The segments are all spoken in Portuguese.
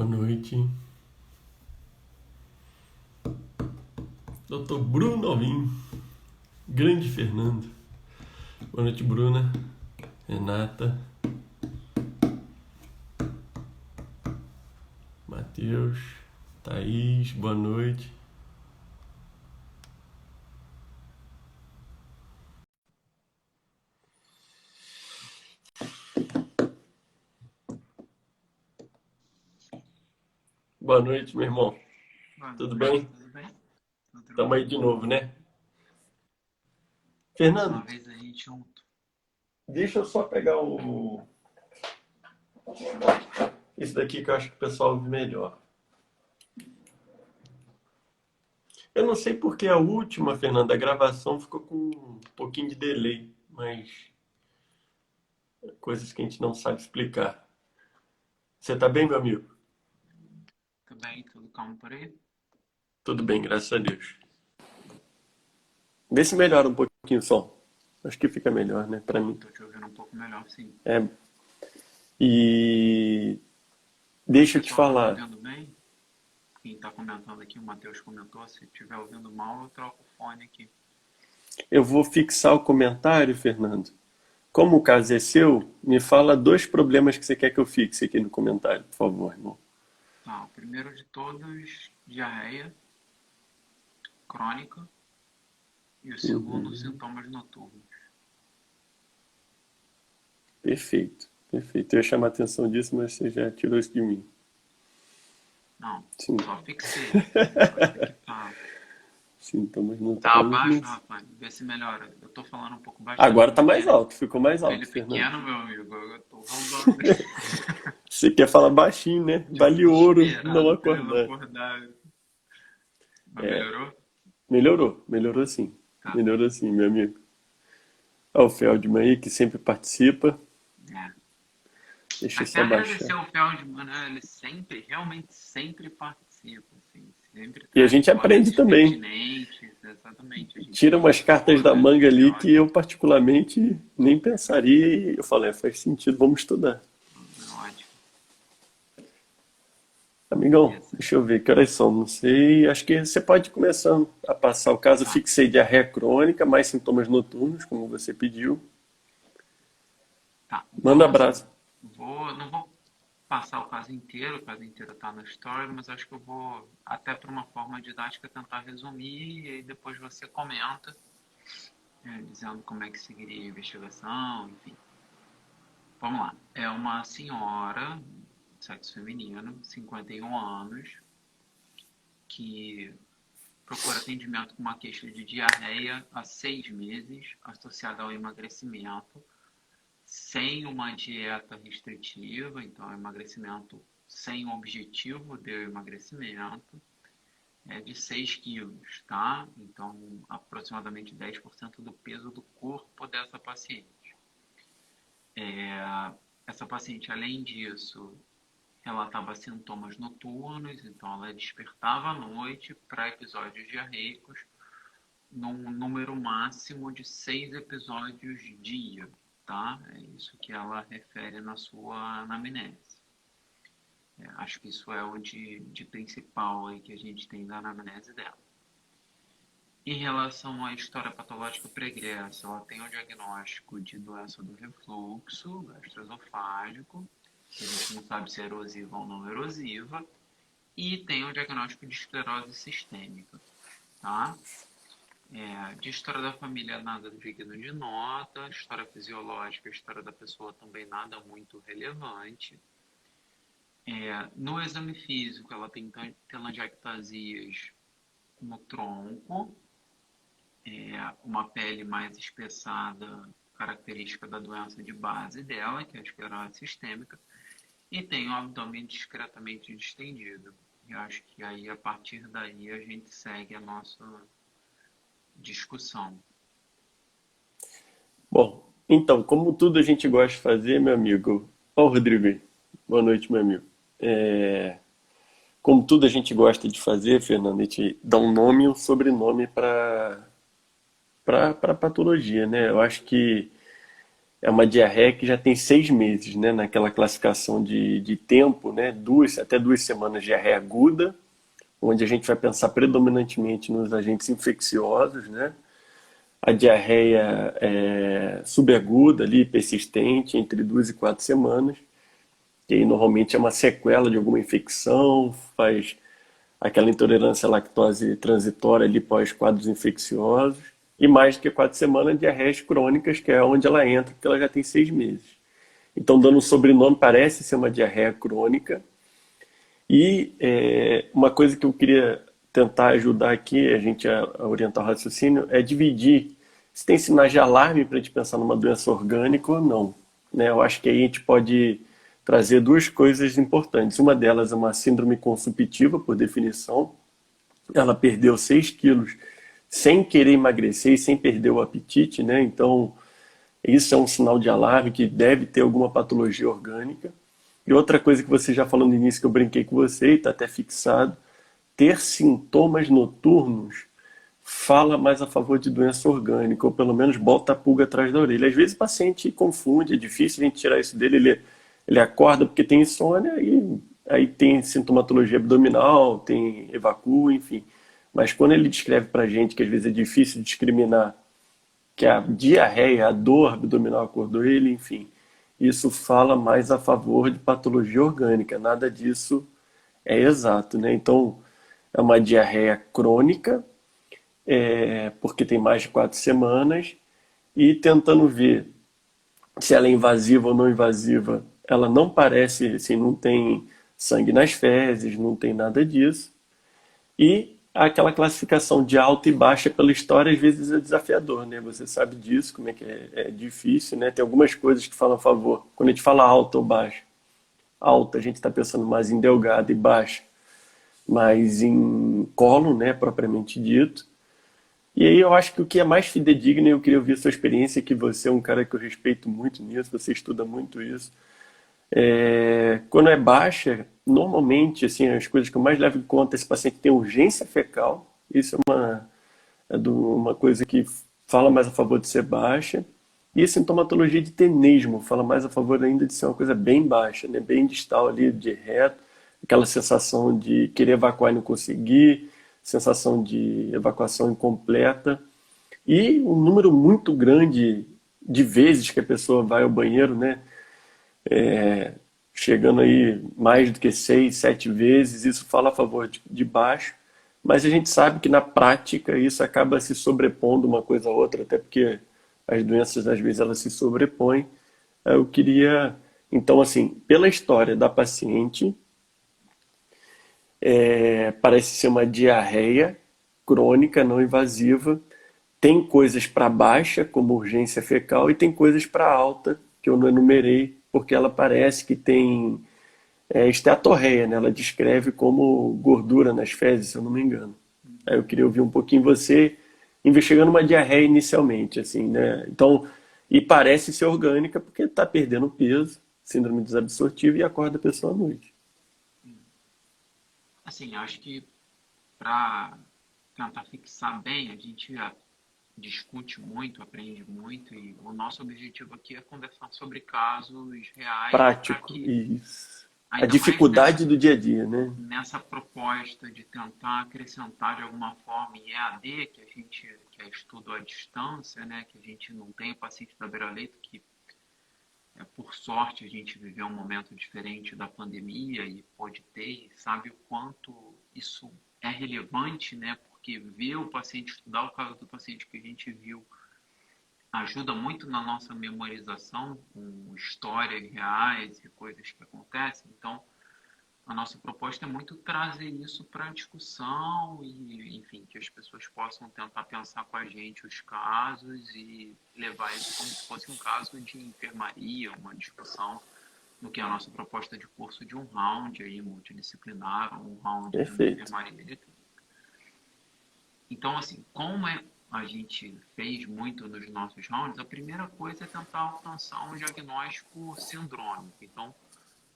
Boa noite, Dr. Bruno Alvim, grande Fernando. Boa noite, Bruna, Renata, Matheus, Thaís, boa noite. Boa noite, meu irmão. Boa Tudo noite, bem? tudo bem? Tudo Tamo aí tranquilo. de novo, né? Mais uma Fernando, vez a gente junto. deixa eu só pegar esse daqui que eu acho que o pessoal ouve melhor. Eu não sei porque a última, Fernando, a gravação ficou com um pouquinho de delay, mas coisas que a gente não sabe explicar. Você tá bem, meu amigo? Tudo bem? Tudo calmo por aí? Tudo bem, graças a Deus. Vê se melhora um pouquinho o som. Acho que fica melhor, né, pra mim. Tô te ouvindo um pouco melhor, sim. É, e O deixa eu te pessoal tá me falar. ouvindo bem? Quem tá comentando aqui, o Matheus comentou, se estiver ouvindo mal, eu troco o fone aqui. Eu vou fixar o comentário, Fernando. Como o caso é seu, me fala dois problemas que você quer que eu fixe aqui no comentário, por favor, irmão. Tá, o primeiro de todos, diarreia crônica. E o segundo, sintomas noturnos. Perfeito, perfeito. Eu ia chamar a atenção disso, mas você já tirou isso de mim. Não, Sim, só fixei. Depois tem que falar. sintomas Tá abaixo, noturnos. rapaz? Vê se melhora. Eu tô falando um pouco baixinho, Agora como tá o mais filho, alto, ficou mais filho alto, Fernando. pequeno, meu amigo. Eu tô roubando. Você quer falar baixinho, né? Tipo, Vale ouro não desesperado pra ele acordar. acordar. Mas melhorou? Melhorou, melhorou sim. Tá. Melhorou sim, meu amigo. Ó, o Feldman aí, que sempre participa. É. Deixa eu Até só agradecer baixar. ao Feldman, né? Ele sempre, realmente sempre participa, assim. Sempre E a traz gente aprende hipóteses também. pertinentes, exatamente. A gente Tira tira umas umas cartas da dúvidas, manga isso é ali que ótimo. eu particularmente nem pensaria e eu falei, faz sentido, vamos estudar. É ótimo. Amigão, Isso. deixa eu ver que horas são, não sei. Acho que você pode ir começando a passar o caso. Tá, Fixei diarreia crônica, mais sintomas noturnos, como você pediu. tá. Manda Então, assim, abraço. não vou passar o caso inteiro tá na história, mas acho que eu vou, até por uma forma didática, tentar resumir e aí depois você comenta, dizendo como é que seguiria a investigação, enfim. Vamos lá. É uma senhora, sexo feminino, 51 anos, que procura atendimento com uma queixa de diarreia há 6 meses, associada ao emagrecimento, sem uma dieta restritiva, então é emagrecimento sem o objetivo de emagrecimento, de 6 quilos, tá? Então, aproximadamente 10% do peso do corpo dessa paciente. Essa paciente, além disso, relatava sintomas noturnos, então ela despertava à noite para episódios diarreicos, num número máximo de 6 episódios dia, tá? É isso que ela refere na sua anamnese. Acho que isso é o de principal aí que a gente tem da anamnese dela. Em relação à história patológica pregressa, ela tem o diagnóstico de doença do refluxo gastroesofágico, que a gente não sabe se é erosiva ou não erosiva, e tem o diagnóstico de esclerose sistêmica, tá? De história da família, nada digno de nota. História fisiológica, história da pessoa também nada muito relevante. No exame físico, ela tem telangiectasias no tronco, uma pele mais espessada, característica da doença de base dela, que é a esclerose sistêmica, e tem o abdômen discretamente distendido. Eu acho que aí, a partir daí, a gente segue a nossa discussão. Bom, então, como tudo a gente gosta de fazer, meu amigo. Ó, o Rodrigo aí. Boa noite, meu amigo. Como tudo a gente gosta de fazer, Fernando, a gente dá um nome e um sobrenome para patologia, né? Eu acho que é uma diarreia que já tem 6 meses, né? Naquela classificação de tempo, né? Até 2 semanas de diarreia aguda, onde a gente vai pensar predominantemente nos agentes infecciosos, né? A diarreia subaguda, ali, persistente, entre 2 e 4 semanas, que aí normalmente é uma sequela de alguma infecção, faz aquela intolerância à lactose transitória ali pós quadros infecciosos, e mais do que 4 semanas, diarreias crônicas, que é onde ela entra, porque ela já tem 6 meses. Então, dando um sobrenome, parece ser uma diarreia crônica. E uma coisa que eu queria tentar ajudar aqui, a gente a orientar o raciocínio, é dividir se tem sinais de alarme para a gente pensar numa doença orgânica ou não. Né? Eu acho que aí a gente pode trazer duas coisas importantes. Uma delas é uma síndrome consumptiva, por definição. Ela perdeu 6 quilos sem querer emagrecer e sem perder o apetite, né? Então, isso é um sinal de alarme que deve ter alguma patologia orgânica. E outra coisa que você já falou no início, que eu brinquei com você e está até fixado, ter sintomas noturnos fala mais a favor de doença orgânica, ou pelo menos bota a pulga atrás da orelha. Às vezes o paciente confunde, é difícil a gente tirar isso dele, ele acorda porque tem insônia e aí tem sintomatologia abdominal, tem evacuo, enfim. Mas quando ele descreve para a gente que às vezes é difícil discriminar que a diarreia, a dor abdominal acordou ele, enfim, isso fala mais a favor de patologia orgânica. Nada disso é exato, né? Então, é uma diarreia crônica, porque tem mais de 4 semanas, e tentando ver se ela é invasiva ou não invasiva, ela não parece, assim, não tem sangue nas fezes, não tem nada disso. E aquela classificação de alta e baixa pela história às vezes é desafiador, né? Você sabe disso, como é que é difícil, né? Tem algumas coisas que falam a favor. Quando a gente fala alta ou baixa, alta a gente está pensando mais em delgada e baixa, mais em colo, né? Propriamente dito. E aí eu acho que o que é mais fidedigno, e eu queria ouvir a sua experiência, que você é um cara que eu respeito muito nisso, você estuda muito isso. Quando é baixa, normalmente, assim, as coisas que eu mais levo em conta, esse paciente tem urgência fecal, isso uma coisa que fala mais a favor de ser baixa, e a sintomatologia de tenesmo fala mais a favor ainda de ser uma coisa bem baixa, né? Bem distal ali, de reto, aquela sensação de querer evacuar e não conseguir, sensação de evacuação incompleta, e um número muito grande de vezes que a pessoa vai ao banheiro, né? Chegando aí mais do que 6, 7 vezes, isso fala a favor de baixo, mas a gente sabe que na prática isso acaba se sobrepondo uma coisa a outra, até porque as doenças às vezes elas se sobrepõem. Eu queria, então assim, pela história da paciente, parece ser uma diarreia crônica não invasiva, tem coisas para baixa, como urgência fecal, e tem coisas para alta, que eu não enumerei, porque ela parece que tem esteatorreia, né? Ela descreve como gordura nas fezes, se eu não me engano. Aí eu queria ouvir um pouquinho você investigando uma diarreia inicialmente, assim, né? Então, e parece ser orgânica porque está perdendo peso, síndrome desabsortiva e acorda a pessoa à noite. Assim, acho que para tentar fixar bem, a gente já discute muito, aprende muito, e o nosso objetivo aqui é conversar sobre casos reais para Prático que, e a ainda mais dificuldade do dia a dia, né? nessa proposta de tentar acrescentar de alguma forma em EAD, que é estudo à distância, né, que a gente não tem o paciente da beira-leito, que por sorte a gente viveu um momento diferente da pandemia e pode ter, e sabe o quanto isso é relevante, né, porque ver o paciente, estudar o caso do paciente que a gente viu, ajuda muito na nossa memorização com histórias reais e coisas que acontecem. Então, a nossa proposta é muito trazer isso para a discussão e, enfim, que as pessoas possam tentar pensar com a gente os casos e levar isso como se fosse um caso de enfermaria, uma discussão no que é a nossa proposta de curso de um round aí, multidisciplinar, um round de uma Perfeito. enfermaria de clínica. Então, assim, a gente fez muito nos nossos rounds, a primeira coisa é tentar alcançar um diagnóstico sindrômico. Então,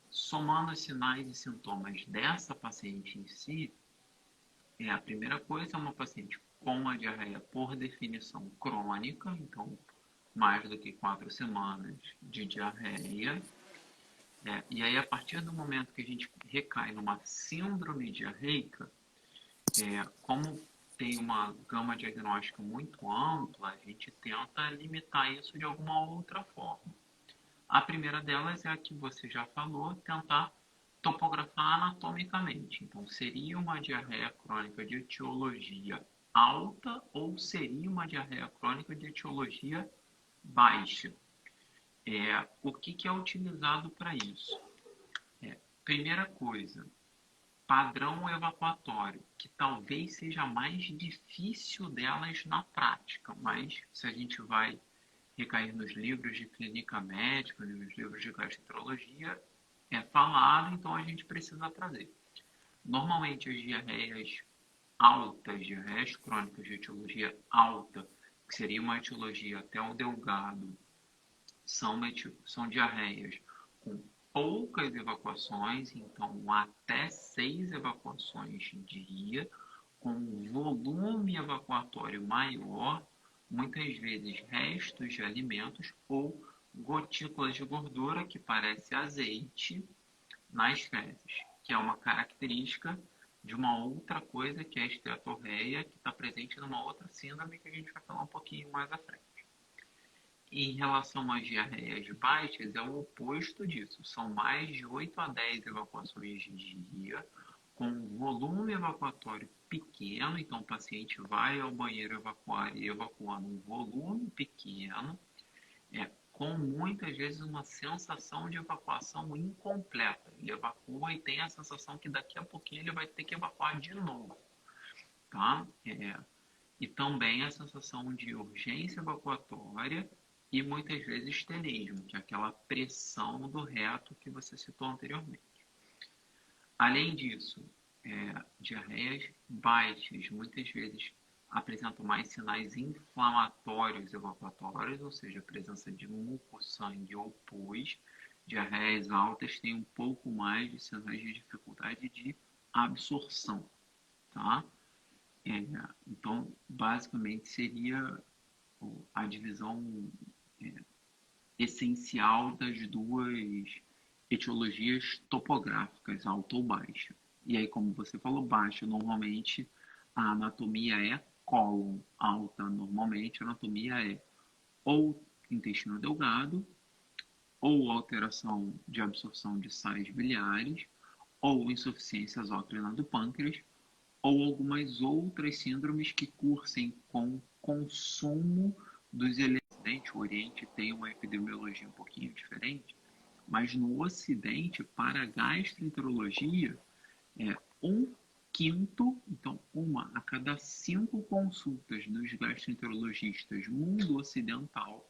somando os sinais e sintomas dessa paciente em si, a primeira coisa é uma paciente com uma diarreia por definição crônica, então mais do que 4 semanas de diarreia. E aí, a partir do momento que a gente recai numa síndrome diarreica, como tem uma gama diagnóstica muito ampla, a gente tenta limitar isso de alguma outra forma. A primeira delas é a que você já falou, tentar topografar anatomicamente. Então, seria uma diarreia crônica de etiologia alta ou seria uma diarreia crônica de etiologia baixa? O que é utilizado para isso? Primeira coisa, padrão evacuatório, que talvez seja mais difícil delas na prática, mas se a gente vai recair nos livros de clínica médica, nos livros de gastroenterologia, é falado, então a gente precisa trazer. Normalmente as diarreias altas, diarreias crônicas de etiologia alta, que seria uma etiologia até o delgado, são diarreias com poucas evacuações, então até 6 evacuações dia, com volume evacuatório maior, muitas vezes restos de alimentos ou gotículas de gordura que parece azeite nas fezes, que é uma característica de uma outra coisa que é a esteatorreia, que está presente numa outra síndrome que a gente vai falar um pouquinho mais à frente. Em relação às diarreias baixas, é o oposto disso. São mais de 8 a 10 evacuações de dia, com volume evacuatório pequeno. Então, o paciente vai ao banheiro evacuar e evacuando um volume pequeno, com muitas vezes uma sensação de evacuação incompleta. Ele evacua e tem a sensação que daqui a pouquinho ele vai ter que evacuar de novo. Tá? E também a sensação de urgência evacuatória e muitas vezes tenesmo, que é aquela pressão do reto que você citou anteriormente. Além disso, diarreias baixas muitas vezes apresentam mais sinais inflamatórios evacuatórios, ou seja, a presença de muco, sangue ou pus. Diarreias altas têm um pouco mais de sinais de dificuldade de absorção, tá? Então, basicamente, seria a divisão essencial das duas etiologias topográficas, alta ou baixa. E aí, como você falou, baixa, normalmente a anatomia é cólon, alta, normalmente a anatomia é ou intestino delgado, ou alteração de absorção de sais biliares, ou insuficiência exócrina do pâncreas, ou algumas outras síndromes que cursem com consumo dos elementos. O Oriente tem uma epidemiologia um pouquinho diferente, mas no Ocidente, para a gastroenterologia, um quinto, então uma a cada 5 consultas dos gastroenterologistas mundo ocidental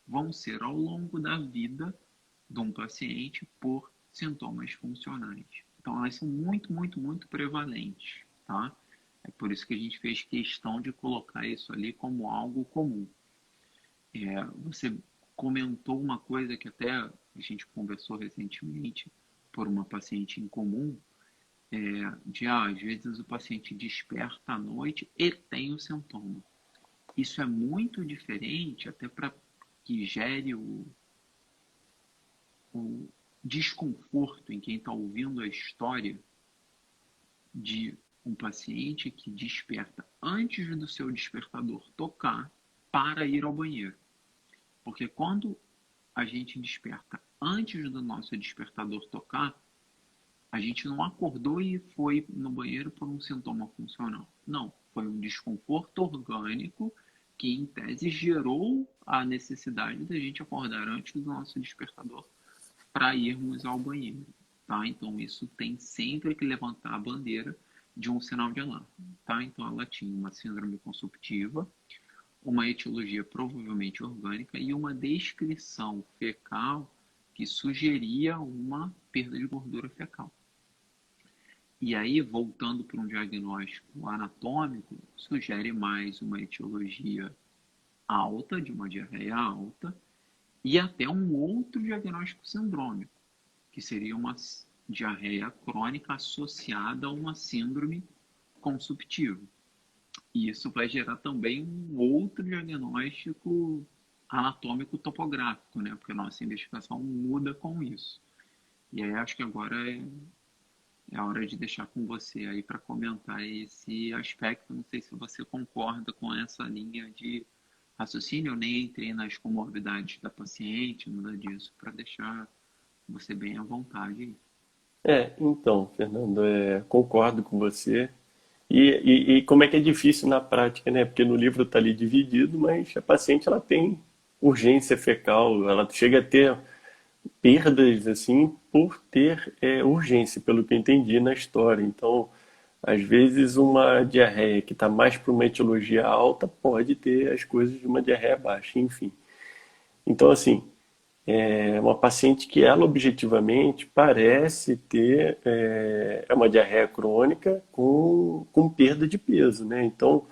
vão ser ao longo da vida de um paciente por sintomas funcionais. Então, elas são muito, muito, muito prevalentes, tá? É por isso que a gente fez questão de colocar isso ali como algo comum. Você comentou uma coisa que até a gente conversou recentemente por uma paciente em comum, às vezes o paciente desperta à noite e tem o sintoma. Isso é muito diferente, até para que gere o desconforto em quem está ouvindo a história de um paciente que desperta antes do seu despertador tocar para ir ao banheiro. Porque quando a gente desperta antes do nosso despertador tocar, a gente não acordou e foi no banheiro por um sintoma funcional. Não, foi um desconforto orgânico que, em tese, gerou a necessidade da gente acordar antes do nosso despertador para irmos ao banheiro. Tá? Então, isso tem sempre que levantar a bandeira de um sinal de alarme. Tá? Então, ela tinha uma síndrome consumptiva, uma etiologia provavelmente orgânica e uma descrição fecal que sugeria uma perda de gordura fecal. E aí, voltando para um diagnóstico anatômico, sugere mais uma etiologia alta, de uma diarreia alta, e até um outro diagnóstico sindrômico, que seria uma diarreia crônica associada a uma síndrome consumptiva. E isso vai gerar também um outro diagnóstico anatômico-topográfico, né? Porque a nossa investigação muda com isso. E aí acho que agora é a hora de deixar com você aí para comentar esse aspecto. Não sei se você concorda com essa linha de raciocínio, eu nem entrei nas comorbidades da paciente, nada disso, para deixar você bem à vontade aí. Então, Fernando, concordo com você. E como é que é difícil na prática, né? Porque no livro está ali dividido, mas a paciente ela tem urgência fecal, ela chega a ter perdas assim por ter urgência, pelo que eu entendi na história. Então, às vezes uma diarreia que está mais para uma etiologia alta pode ter as coisas de uma diarreia baixa, enfim. Então, assim, é uma paciente que ela objetivamente parece ter uma diarreia crônica com perda de peso, né? Então,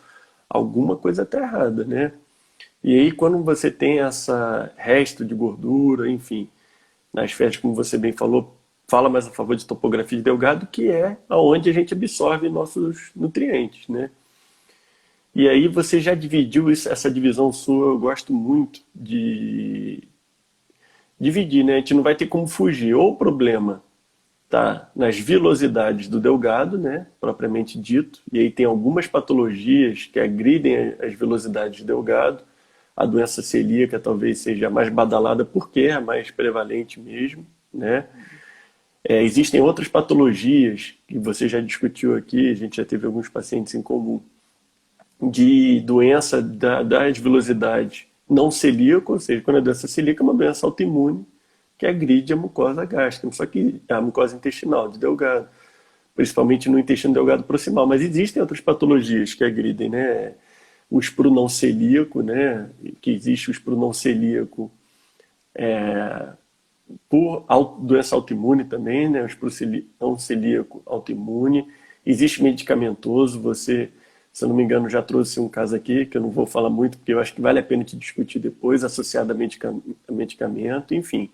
alguma coisa está errada, né? E aí, quando você tem essa resto de gordura, enfim, nas fezes, como você bem falou, fala mais a favor de topografia de Delgado, que é aonde a gente absorve nossos nutrientes, né? E aí você já dividiu isso, essa divisão sua, eu gosto muito de dividir, né? A gente não vai ter como fugir. Ou o problema tá nas vilosidades do delgado, né, propriamente dito, e aí tem algumas patologias que agridem as velocidades do delgado. A doença celíaca talvez seja a mais badalada porque é a mais prevalente mesmo, né? Existem outras patologias que você já discutiu aqui, a gente já teve alguns pacientes em comum, de doença das velocidades não celíaca, ou seja, quando a doença celíaca é uma doença autoimune que agride a mucosa gástrica, só que a mucosa intestinal de Delgado, principalmente no intestino delgado proximal. Mas existem outras patologias que agridem, né? O espro não celíaco, né? Que existe o espro não celíaco por doença autoimune também, né? O espro não celíaco autoimune. Existe medicamentoso, você, se eu não me engano, já trouxe um caso aqui, que eu não vou falar muito, porque eu acho que vale a pena te discutir depois, associado a medicamento, enfim.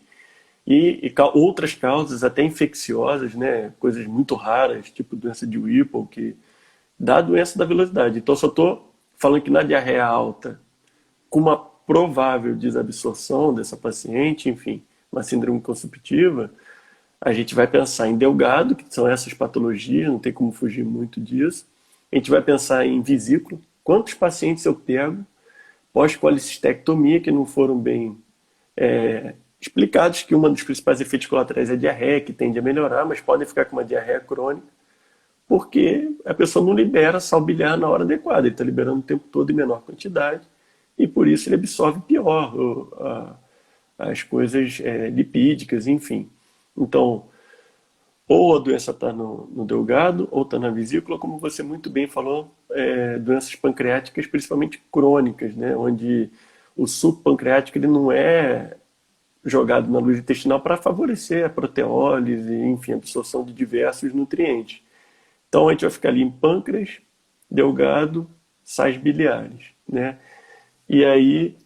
Outras causas, até infecciosas, né? Coisas muito raras, tipo doença de Whipple, que dá a doença da velocidade. Então, só estou falando que na diarreia alta, com uma provável desabsorção dessa paciente, enfim, uma síndrome consumptiva, a gente vai pensar em delgado, que são essas patologias, não tem como fugir muito disso. A gente vai pensar em vesícula, quantos pacientes eu pego pós-colicistectomia que não foram bem explicados, que um dos principais efeitos colaterais é a diarreia, que tende a melhorar, mas podem ficar com uma diarreia crônica, porque a pessoa não libera sal biliar na hora adequada, ele está liberando o tempo todo em menor quantidade, e por isso ele absorve pior as coisas lipídicas, enfim. Então, ou a doença está no delgado, ou está na vesícula, como você muito bem falou, doenças pancreáticas, principalmente crônicas, né, onde o suco pancreático ele não é jogado na luz intestinal para favorecer a proteólise, enfim, a absorção de diversos nutrientes. Então a gente vai ficar ali em pâncreas, delgado, sais biliares, né? E aí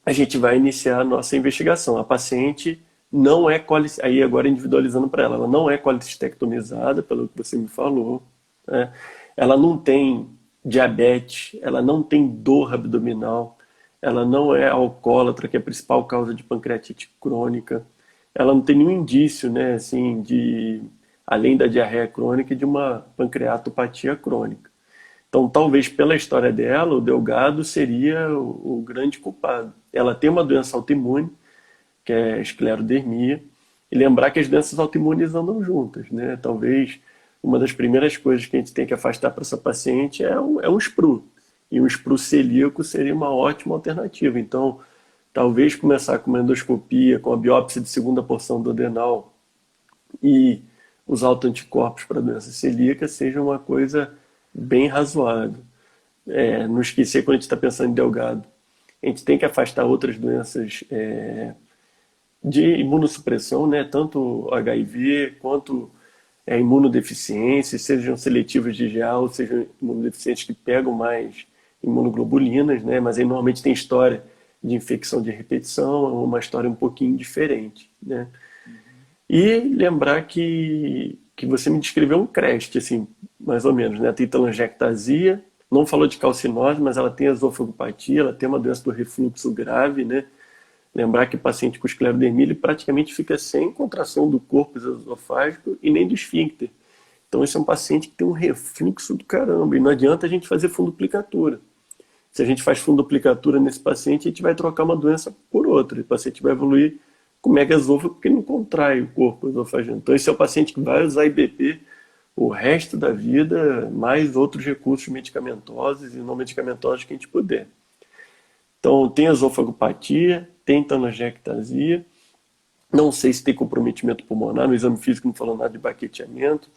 a gente vai iniciar a nossa investigação. A paciente não é aí agora individualizando para ela, ela não é colicistectomizada, pelo que você me falou, né? Ela não tem diabetes, ela não tem dor abdominal, ela não é alcoólatra, que é a principal causa de pancreatite crônica, ela não tem nenhum indício, né, assim, além da diarreia crônica, de uma pancreatopatia crônica. Então, talvez pela história dela, o delgado seria o grande culpado. Ela tem uma doença autoimune, que é a esclerodermia, e lembrar que as doenças autoimunes andam juntas, né? Talvez uma das primeiras coisas que a gente tem que afastar para essa paciente é um SPRU. E um SPRU celíaco seria uma ótima alternativa. Então, talvez começar com uma endoscopia, com a biópsia de segunda porção do adenal e os autoanticorpos para a doença celíaca seja uma coisa bem razoável. Não esquecer, quando a gente está pensando em delgado, a gente tem que afastar outras doenças de imunossupressão, né? Tanto HIV quanto imunodeficiências, sejam seletivas de IgA ou sejam imunodeficientes que pegam mais imunoglobulinas, né? Mas aí normalmente tem história de infecção de repetição, uma história um pouquinho diferente, né? Uhum. E lembrar que você me descreveu um CREST, assim, mais ou menos, né? Tem telangiectasia, não falou de calcinose, mas ela tem esofagopatia, ela tem uma doença do refluxo grave, né? Lembrar que o paciente com esclerodermia ele praticamente fica sem contração do corpo esofágico e nem do esfíncter. Então esse é um paciente que tem um refluxo do caramba e não adianta a gente fazer fundoplicatura. Se a gente faz fundoplicatura nesse paciente, a gente vai trocar uma doença por outra. E o paciente vai evoluir com megaesôfago porque não contrai o corpo esofágico. Então esse é o paciente que vai usar IBP o resto da vida, mais outros recursos medicamentosos e não medicamentosos que a gente puder. Então, tem esofagopatia, tem telangiectasia, não sei se tem comprometimento pulmonar, no exame físico não falou nada de baqueteamento,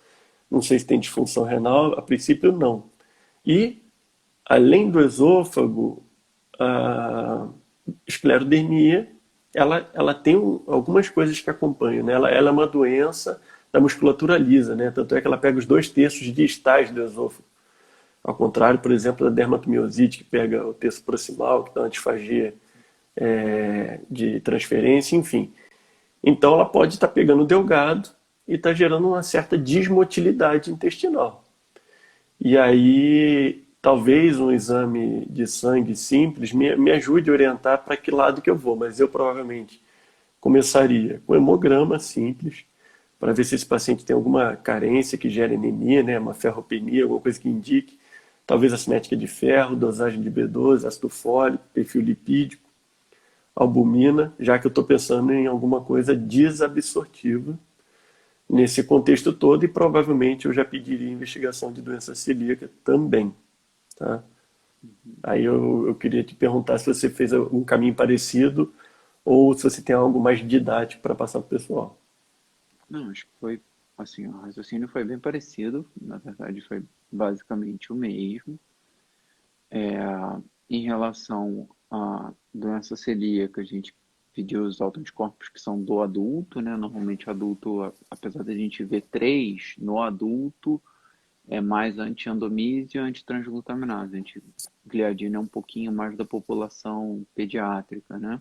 não sei se tem disfunção renal, a princípio não. E, além do esôfago, a esclerodermia, ela tem algumas coisas que acompanham, né? Ela é uma doença da musculatura lisa, né? Tanto é que ela pega os 2 terços distais do esôfago. Ao contrário, por exemplo, da dermatomiosite, que pega o terço proximal, que dá uma disfagia de transferência, enfim. Então ela pode estar pegando o delgado e está gerando uma certa desmotilidade intestinal. E aí, talvez um exame de sangue simples me ajude a orientar para que lado que eu vou, mas eu provavelmente começaria com hemograma simples, para ver se esse paciente tem alguma carência que gere anemia, né, uma ferropenia, alguma coisa que indique, talvez a cinética de ferro, dosagem de B12, ácido fólico, perfil lipídico, albumina, já que eu estou pensando em alguma coisa desabsortiva nesse contexto todo e provavelmente eu já pediria investigação de doença celíaca também, tá? Aí eu queria te perguntar se você fez um caminho parecido ou se você tem algo mais didático para passar para o pessoal. Não, acho que foi, assim, o raciocínio foi bem parecido, na verdade foi basicamente o mesmo. Em relação à doença celíaca, a gente pediu os autoanticorpos que são do adulto, né? Normalmente adulto, apesar da gente ver três, no adulto é mais anti-endomíase e antitransglutaminase. Gliadina é um pouquinho mais da população pediátrica, né?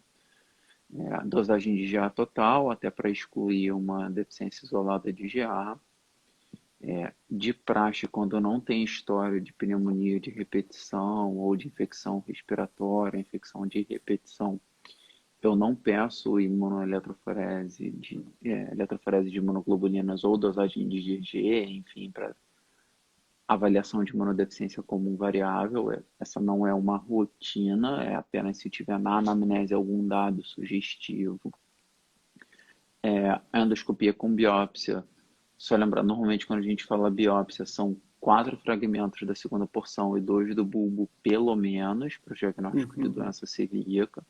A dosagem de GA total, até para excluir uma deficiência isolada de GA. De praxe, quando não tem história de pneumonia de repetição ou de infecção respiratória, infecção de repetição, eu não peço imunoeletroforese eletroforese de imunoglobulinas ou dosagem de GG, enfim, para avaliação de imunodeficiência como um variável. Essa não é uma rotina, é apenas se tiver na anamnese algum dado sugestivo. A endoscopia com biópsia, só lembrar, normalmente quando a gente fala biópsia, são 4 fragmentos da segunda porção e 2 do bulbo, pelo menos, para o diagnóstico de doença celíaca.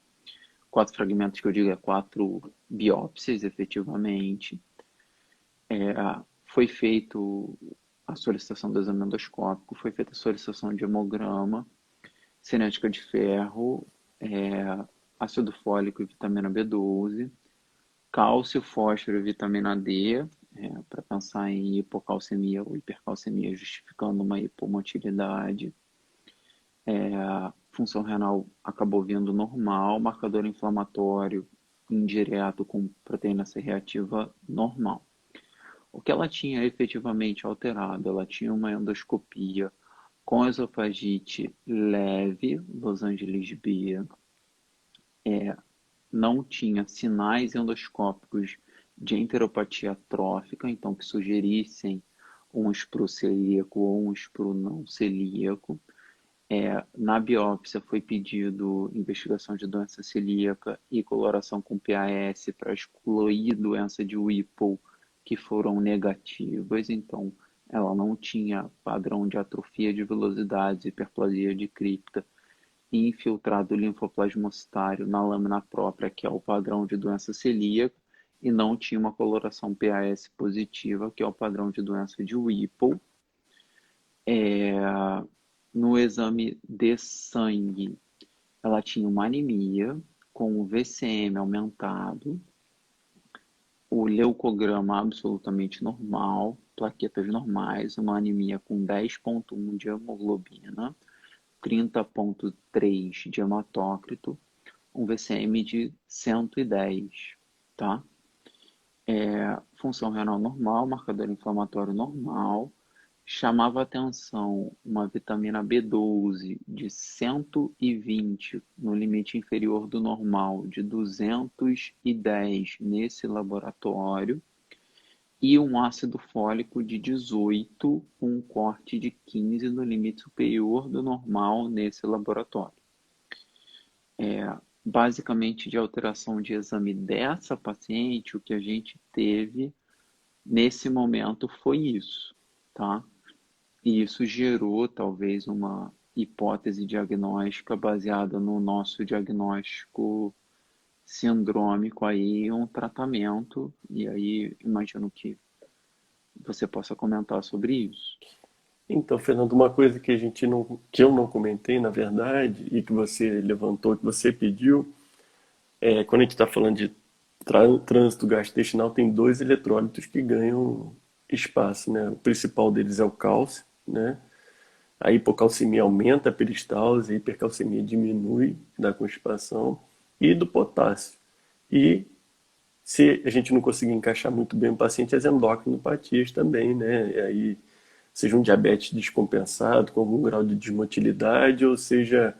4 fragmentos que eu digo é 4 biópsias, efetivamente. Foi feito a solicitação do exame endoscópico, foi feita a solicitação de hemograma, cinética de ferro, ácido fólico e vitamina B12, cálcio, fósforo e vitamina D, para pensar em hipocalcemia ou hipercalcemia, justificando uma hipomotilidade. Função renal acabou vindo normal, marcador inflamatório indireto com proteína C reativa normal. O que ela tinha efetivamente alterado? Ela tinha uma endoscopia com esofagite leve, Los Angeles B, não tinha sinais endoscópicos de enteropatia trófica, então que sugerissem um espro celíaco ou um espro não celíaco. Na biópsia foi pedido investigação de doença celíaca e coloração com PAS para excluir doença de Whipple que foram negativas, então ela não tinha padrão de atrofia de velocidades, hiperplasia de cripta e infiltrado linfoplasmocitário na lâmina própria, que é o padrão de doença celíaca, e não tinha uma coloração PAS positiva, que é o padrão de doença de Whipple. No exame de sangue, ela tinha uma anemia com o VCM aumentado, o leucograma absolutamente normal, plaquetas normais, uma anemia com 10,1 de hemoglobina, 30,3 de hematócrito, um VCM de 110, tá? Função renal normal, marcador inflamatório normal, chamava atenção uma vitamina B12 de 120 no limite inferior do normal, de 210 nesse laboratório, e um ácido fólico de 18, com um corte de 15 no limite superior do normal nesse laboratório. Basicamente, de alteração de exame dessa paciente, o que a gente teve nesse momento foi isso, tá? E isso gerou talvez uma hipótese diagnóstica baseada no nosso diagnóstico sindrômico aí, um tratamento, e aí imagino que você possa comentar sobre isso. Então, Fernando, uma coisa que a gente não, que eu não comentei, na verdade, e que você levantou, que você pediu, quando a gente está falando de trânsito gastrointestinal, tem dois eletrólitos que ganham espaço, né? O principal deles é o cálcio, né? A hipocalcemia aumenta a peristalse, a hipercalcemia diminui da constipação, e do potássio. E se a gente não conseguir encaixar muito bem o paciente, as endocrinopatias também, né? E aí, seja um diabetes descompensado, com algum grau de desmotilidade, ou seja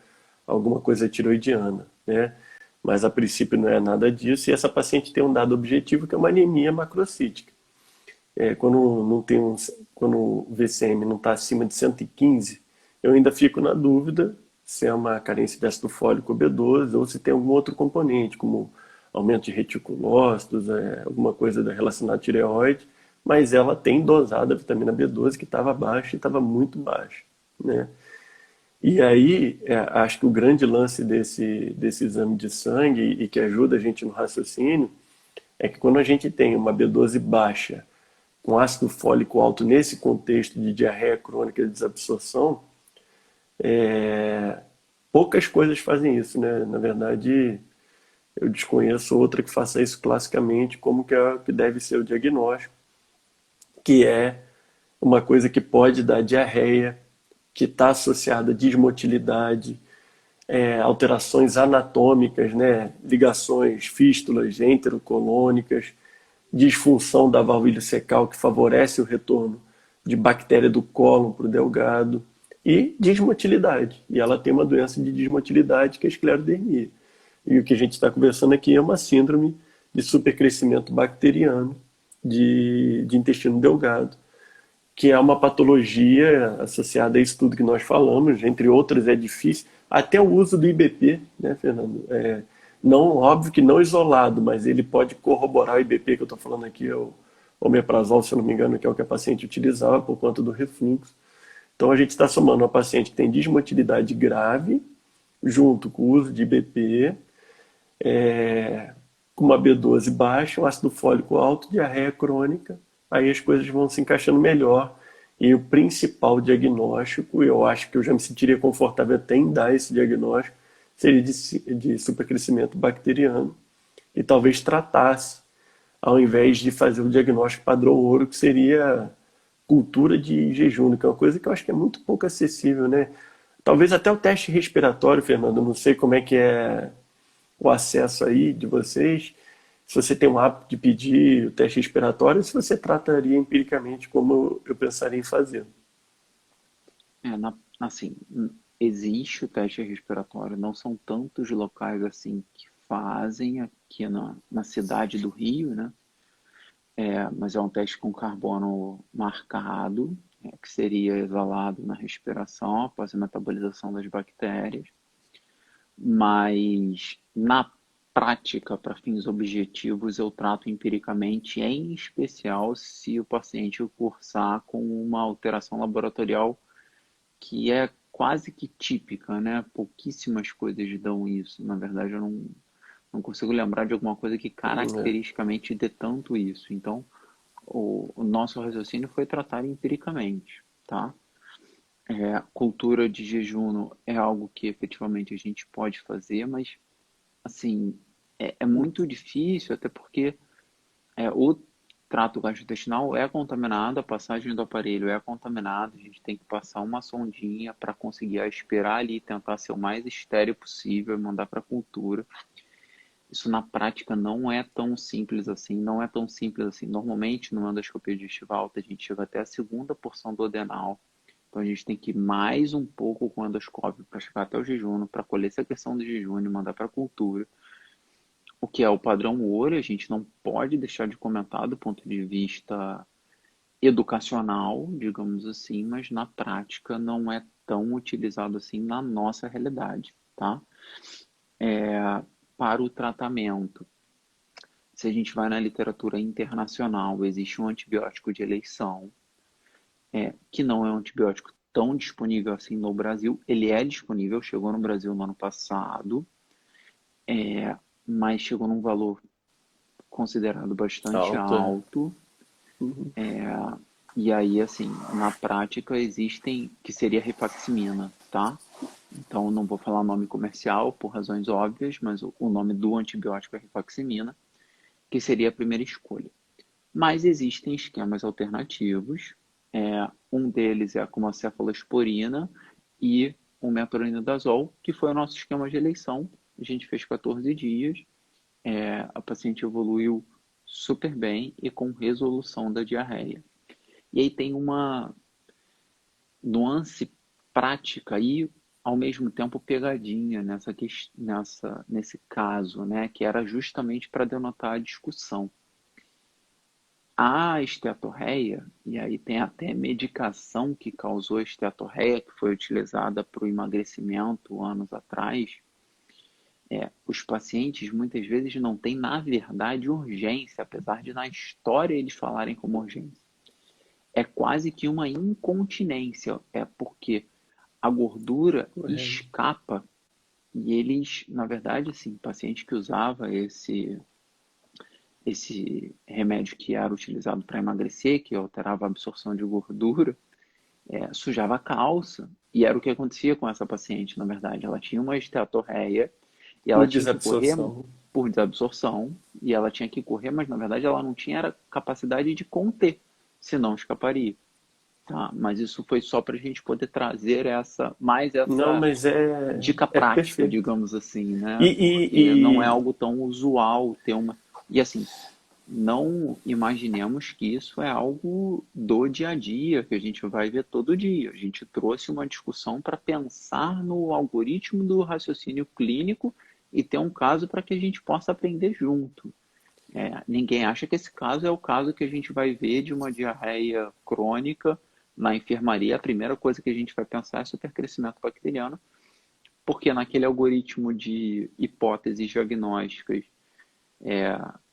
alguma coisa tiroidiana, né? Mas a princípio não é nada disso, e essa paciente tem um dado objetivo que é uma anemia macrocítica. Quando não tem quando o VCM não está acima de 115, eu ainda fico na dúvida se é uma carência de ácido fólico ou B12 ou se tem algum outro componente, como aumento de reticulócitos, alguma coisa relacionada à tireoide, mas ela tem dosado a vitamina B12 que estava baixa e estava muito baixa, né? E aí, acho que o grande lance desse exame de sangue e que ajuda a gente no raciocínio é que quando a gente tem uma B12 baixa com ácido fólico alto nesse contexto de diarreia crônica e desabsorção, poucas coisas fazem isso, né? Na verdade, eu desconheço outra que faça isso classicamente, como que deve ser o diagnóstico, que é uma coisa que pode dar diarreia, que está associada a desmotilidade, alterações anatômicas, né? Ligações, fístulas enterocolônicas, disfunção da válvula ileocecal que favorece o retorno de bactéria do cólon para o delgado e desmotilidade. E ela tem uma doença de desmotilidade que é a esclerodermia. E o que a gente está conversando aqui é uma síndrome de supercrescimento bacteriano de intestino delgado, que é uma patologia associada a isso tudo que nós falamos, entre outras é difícil, até o uso do IBP, né, Fernando? Não, óbvio que não isolado, mas ele pode corroborar o IBP que eu estou falando aqui, é o omeprazol, se eu não me engano, que é o que a paciente utilizava por conta do refluxo. Então a gente está somando uma paciente que tem desmotilidade grave, junto com o uso de IBP, com uma B12 baixa, um ácido fólico alto, diarreia crônica, aí as coisas vão se encaixando melhor. E o principal diagnóstico, eu acho que eu já me sentiria confortável até em dar esse diagnóstico, seria de supercrescimento bacteriano. E talvez tratasse, ao invés de fazer o diagnóstico padrão ouro, que seria cultura de jejum, que é uma coisa que eu acho que é muito pouco acessível, né? Talvez até o teste respiratório, Fernando, eu não sei como é que é o acesso aí de vocês, se você tem o hábito de pedir o teste respiratório, se você trataria empiricamente como eu pensaria em fazer. Assim, existe o teste respiratório, não são tantos locais assim que fazem aqui na cidade do Rio, né? Mas é um teste com carbono marcado, que seria exalado na respiração após a metabolização das bactérias. Mas na prática, para fins objetivos, eu trato empiricamente, em especial se o paciente cursar com uma alteração laboratorial que é quase que típica, né? Pouquíssimas coisas dão isso. Na verdade, eu não consigo lembrar de alguma coisa que É. caracteristicamente dê tanto isso. Então, o nosso raciocínio foi tratar empiricamente, tá? Cultura de jejum é algo que efetivamente a gente pode fazer, mas assim, é muito difícil, até porque o trato gastrointestinal é contaminado, a passagem do aparelho é contaminada, a gente tem que passar uma sondinha para conseguir aspirar ali, tentar ser o mais estéril possível e mandar para a cultura. isso na prática não é tão simples assim, não é tão simples assim. Normalmente, numa endoscopia digestiva alta, a gente chega até a segunda porção do adenal. Então, a gente tem que ir mais um pouco com o endoscópio para chegar até o jejum, para colher essa questão do jejum e mandar para a cultura. O que é o padrão ouro, a gente não pode deixar de comentar do ponto de vista educacional, digamos assim, mas na prática não é tão utilizado assim na nossa realidade, tá? Para o tratamento, se a gente vai na literatura internacional, existe um antibiótico de eleição, que não é um antibiótico tão disponível assim no Brasil. Ele é disponível, chegou no Brasil no ano passado, mas chegou num valor considerado bastante Alto, é. alto. Uhum. E aí, assim, na prática existem, que seria rifaximina, tá? Então, não vou falar nome comercial por razões óbvias, mas o nome do antibiótico é rifaximina, que seria a primeira escolha. Mas existem esquemas alternativos. Um deles é como a cefalosporina e o metronidazol, que foi o nosso esquema de eleição. A gente fez 14 dias, a paciente evoluiu super bem e com resolução da diarreia. E aí tem uma nuance prática e, ao mesmo tempo, pegadinha nesse caso, né? Que era justamente para denotar a discussão. A esteatorreia, e aí tem até medicação que causou esteatorreia, que foi utilizada para o emagrecimento anos atrás, os pacientes muitas vezes não têm, na verdade, urgência, apesar de na história eles falarem como urgência. É quase que uma incontinência, porque a gordura escapa e eles, na verdade, assim, paciente que usava esse remédio que era utilizado para emagrecer, que alterava a absorção de gordura, sujava a calça. E era o que acontecia com essa paciente, na verdade. Ela tinha uma esteatorreia e ela Por tinha que correr desabsorção. por desabsorção, e ela tinha que correr, mas na verdade ela não tinha capacidade de conter, senão escaparia. Tá? Mas isso foi só para a gente poder trazer mais Não, essa mas dica é prática, perfeito. digamos assim, E, né? Porque não é e, algo tão usual ter uma. E assim, não imaginemos que isso é algo do dia a dia, que a gente vai ver todo dia. A gente trouxe uma discussão para pensar no algoritmo do raciocínio clínico e ter um caso para que a gente possa aprender junto. Ninguém acha que esse caso é o caso que a gente vai ver de uma diarreia crônica na enfermaria. A primeira coisa que a gente vai pensar é supercrescimento bacteriano, porque naquele algoritmo de hipóteses diagnósticas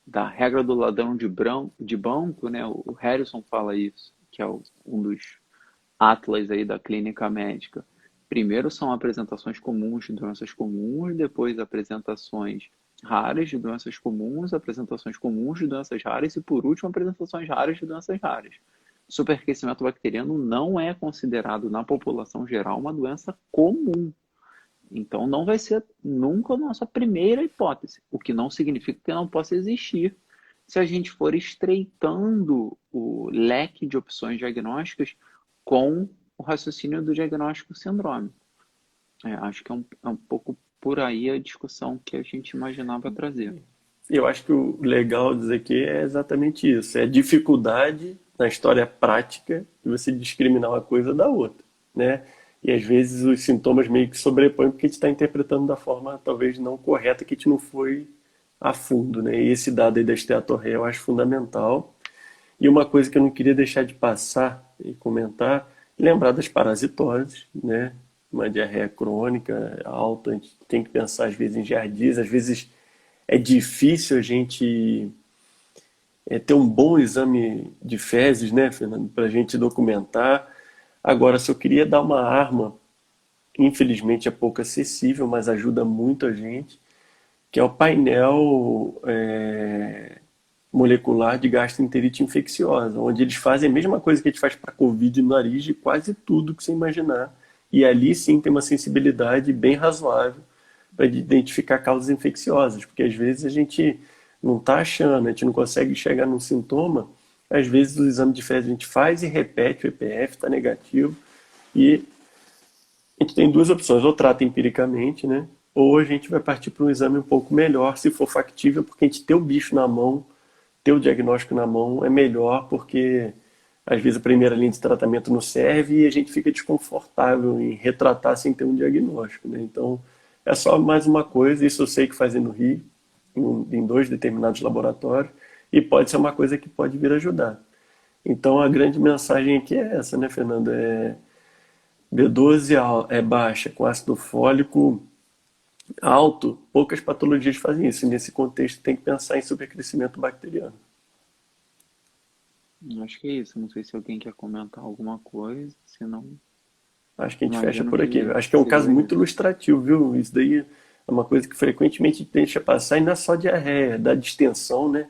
da regra do ladrão de banco, né? O Harrison fala isso, que é um dos atlas aí da clínica médica. Primeiro são apresentações comuns de doenças comuns, depois apresentações raras de doenças comuns, apresentações comuns de doenças raras e, por último, apresentações raras de doenças raras. Supercrescimento bacteriano não é considerado na população geral uma doença comum. Então, não vai ser nunca a nossa primeira hipótese, o que não significa que não possa existir se a gente for estreitando o leque de opções diagnósticas com o raciocínio do diagnóstico sindrômico. Acho que é um pouco por aí a discussão que a gente imaginava trazer. eu acho que o legal dizer aqui é exatamente isso. É a dificuldade na história prática de você discriminar uma coisa da outra, né? E às vezes os sintomas meio que sobrepõem porque a gente está interpretando da forma talvez não correta, que a gente não foi a fundo, né? E esse dado aí da esteatorreia eu acho fundamental. E uma coisa que eu não queria deixar de passar e comentar, lembrar das parasitoses, né? Uma diarreia crônica alta, a gente tem que pensar às vezes em giardias, às vezes é difícil a gente ter um bom exame de fezes, né, Fernando, para a gente documentar. Agora, se eu queria dar uma arma, infelizmente é pouco acessível, mas ajuda muito a gente, que é o painel molecular de gastroenterite infecciosa, onde eles fazem a mesma coisa que a gente faz para Covid no nariz de quase tudo que você imaginar. E ali sim tem uma sensibilidade bem razoável para identificar causas infecciosas, porque às vezes a gente não está achando, a gente não consegue chegar num sintoma, às vezes o exame de fezes a gente faz e repete o EPF, está negativo, e a gente tem duas opções, ou trata empiricamente, né, ou a gente vai partir para um exame um pouco melhor, se for factível, porque a gente ter o bicho na mão, ter o diagnóstico na mão é melhor, porque às vezes a primeira linha de tratamento não serve e a gente fica desconfortável em retratar sem ter um diagnóstico, né? Então, é só mais uma coisa, isso eu sei que fazem no Rio, em dois determinados laboratórios, e pode ser uma coisa que pode vir ajudar. Então, a grande mensagem aqui é essa, né, Fernando? B12 é baixa com ácido fólico alto, poucas patologias fazem isso. E nesse contexto tem que pensar em supercrescimento bacteriano. Acho que é isso. Não sei se alguém quer comentar alguma coisa, senão Acho que a gente fecha imagino por aqui. que Acho que é um caso seria muito isso. ilustrativo, viu? Isso daí é uma coisa que frequentemente a gente deixa passar, e não é só diarreia, da distensão, né?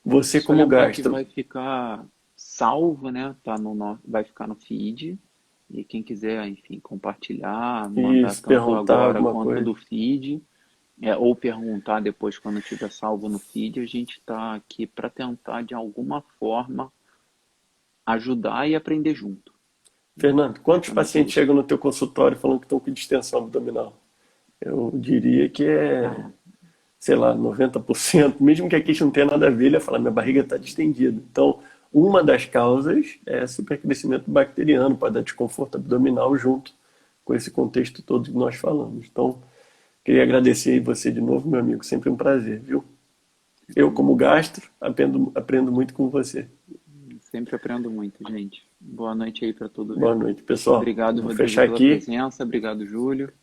Você Só como lembrar que gastro. vai ficar salvo, né? Vai ficar no feed. E quem quiser, enfim, compartilhar, mandar Isso, tanto perguntar agora alguma quanto coisa. do feed, ou perguntar depois quando tiver salvo no feed, a gente está aqui para tentar de alguma forma ajudar e aprender junto. Fernando, quantos Basicamente pacientes isso. chegam no teu consultório falando que estão com distensão abdominal? Eu diria que Ah, sei lá, 90%, mesmo que a queixa não tenha nada a ver, ele ia falar, minha barriga está distendida. Então, uma das causas é supercrescimento bacteriano, pode dar desconforto abdominal junto com esse contexto todo que nós falamos. Então, queria agradecer aí você de novo, meu amigo, sempre um prazer, viu? Eu, como gastro, aprendo muito com você. sempre aprendo muito, gente. Boa noite aí para todo Boa mundo. noite, pessoal. Obrigado, Vou Rodrigo, fechar pela aqui. presença. Obrigado, Júlio.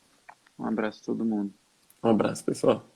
Um abraço a todo mundo. Um abraço, pessoal.